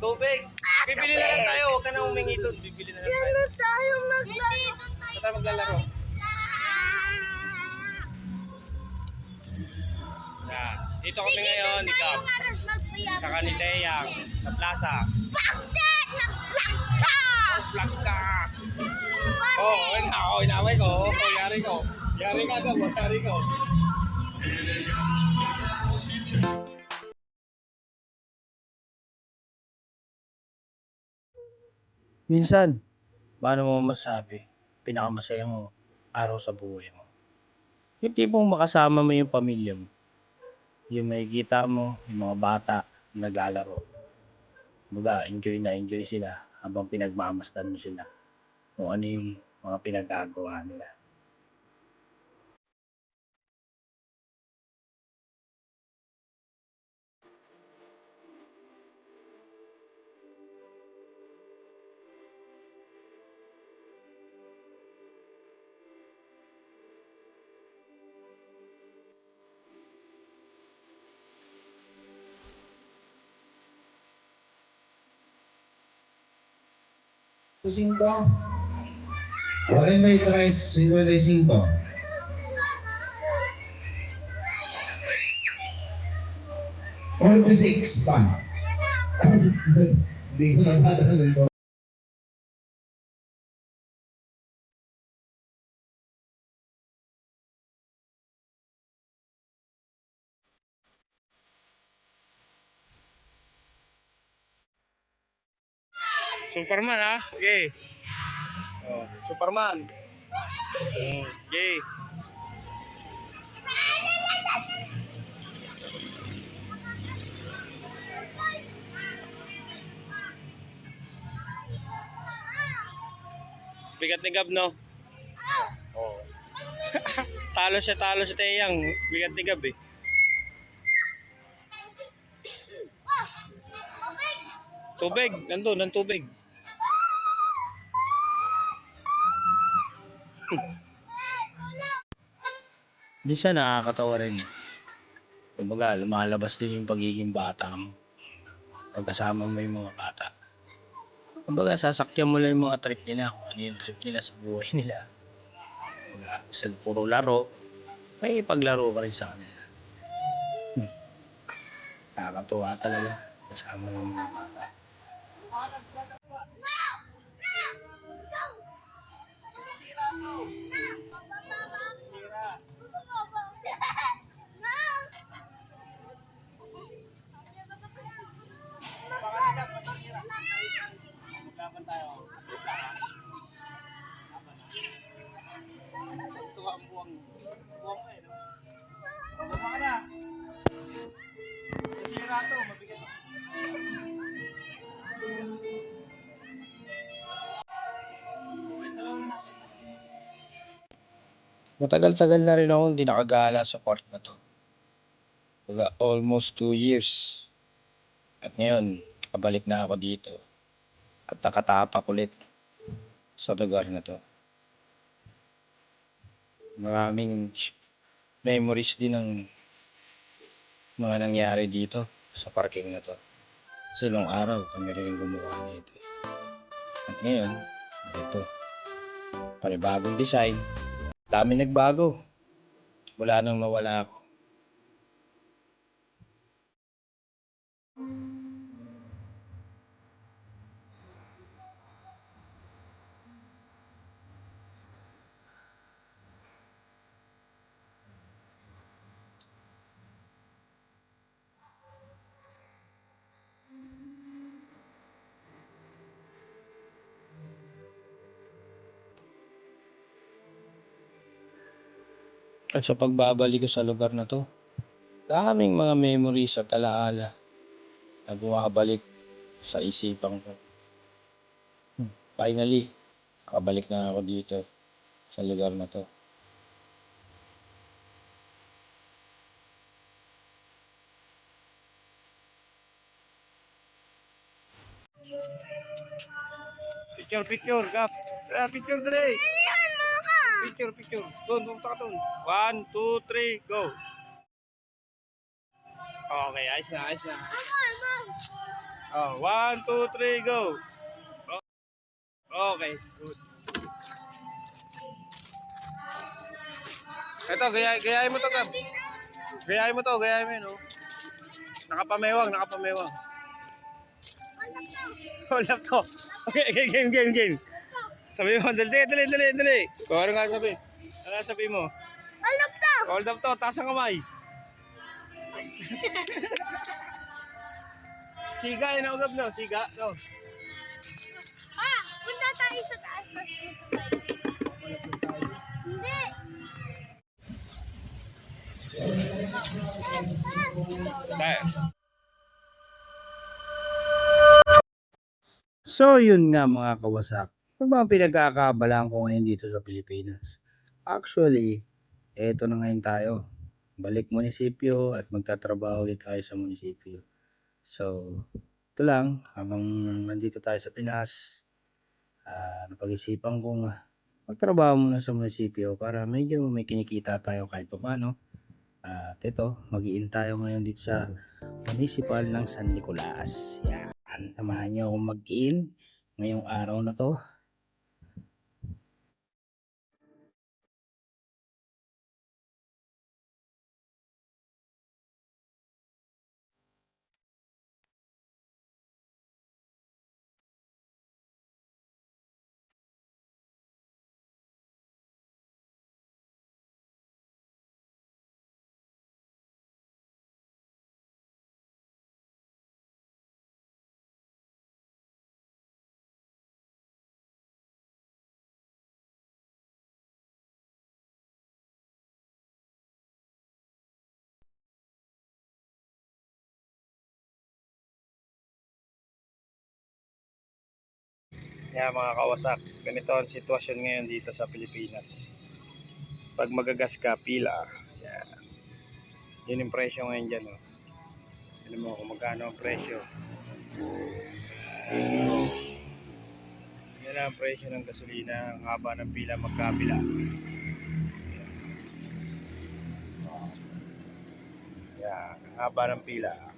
Tubig. Bibili na lang tayo. Huwag ka na humingi doon. Bibili na lang tayo. Diyan na tayo maglaro. Saan tayo maglalaro? Yan. Dito kami ngayon, ikaw. Saka ni Teyang, sa plaza. Bakit? Nag-vlog ka! Vlog ka! Oo, inaway ko. Yari ko. Yari ka daw, yari ko. Minsan, paano mo masabi, pinakamasaya mo araw sa buhay mo? Yung tipong makasama mo yung pamilya mo. Yung makikita mo, yung mga bata, naglalaro. Baga, enjoy na enjoy sila habang pinagmamasdan mo sila. Kung ano yung mga pinagagawa nila. Cinco. $43, 55. $46 pa. Hindi ko natatandaan ko. Superman ha? Okay. Oh, Superman. Okay. Bigat ni Gab, no? Oh. talo si Teyang. Bigat ni Gab eh. Tubig, nandun, ng tubig. Minsan nakakatawa rin eh. Kumbaga, lumalabas din yung pagiging bata mo. Pagkasama mo yung mga bata. Kumbaga, sasakyan mo lang yung mga trip nila. Kung ano yung trip nila sa buhay nila. Kumbaga, sa puro laro, may paglaro ka rin sa kanila. Nakakatuwa talaga. Kasama mo yung mga bata. Matagal-tagal na rin ako hindi nakagala sa park na to. Kumbaga, almost 2 years. At ngayon, kabalik na ako dito. At nakatapak ulit sa lugar na to. Maraming memories din ng mga nangyari dito sa parking na to. Kasi nung araw, kami rin gumawa nito. At ngayon, ito. Panibagong design. Dami nagbago. Wala nang mawala ako. At sa pagbabalik ko sa lugar na to, daming mga memories at alaala na bumabalik sa isipan ko. Finally, kabalik na ako dito sa lugar na to. Picture, Gap. Picture dali. Picture. Doon, pumunta ka doon. 1, 2, 3, go. Okay, ayos na. Oh, 1, 2, 3, go. Okay, good. Ito, gayahin mo to, Gab. Gayahin mo to, gayahin mo yun, oh. Nakapamewang. Hold up to. Okay, game. Sabi mo, dali. Kung ano nga sabi? Ano sabi mo? Alam to! Hold up to, taas ang kamay. Siga, yun ang Gab, no? Siga, no? Punta tayo sa taas. Hindi. Tayo. So, yun nga mga kawasak. Ano ba ang pinagkakabalaan ko ngayon dito sa Pilipinas? Actually, eto na ngayon tayo. Balik munisipyo at magtatrabaho ulit tayo sa munisipyo. So, ito lang, habang nandito tayo sa Pinas, napag-isipan kong magtrabaho muna sa munisipyo para medyo may kinikita tayo kahit pa paano. At ito, mag-i-in tayo ngayon dito sa municipal ng San Nicolas. Yan, samahan nyo akong mag-in ngayong araw na to. Yan mga kawasak, ganito ang sitwasyon ngayon dito sa Pilipinas. Pag magagas ka, pila. Yan. Yun yung presyo ngayon dyan. Oh. Alam mo kung magkano ang presyo. Yan ang presyo ng gasolina. Ang haba ng pila magkabila. Yan, ang haba ng pila.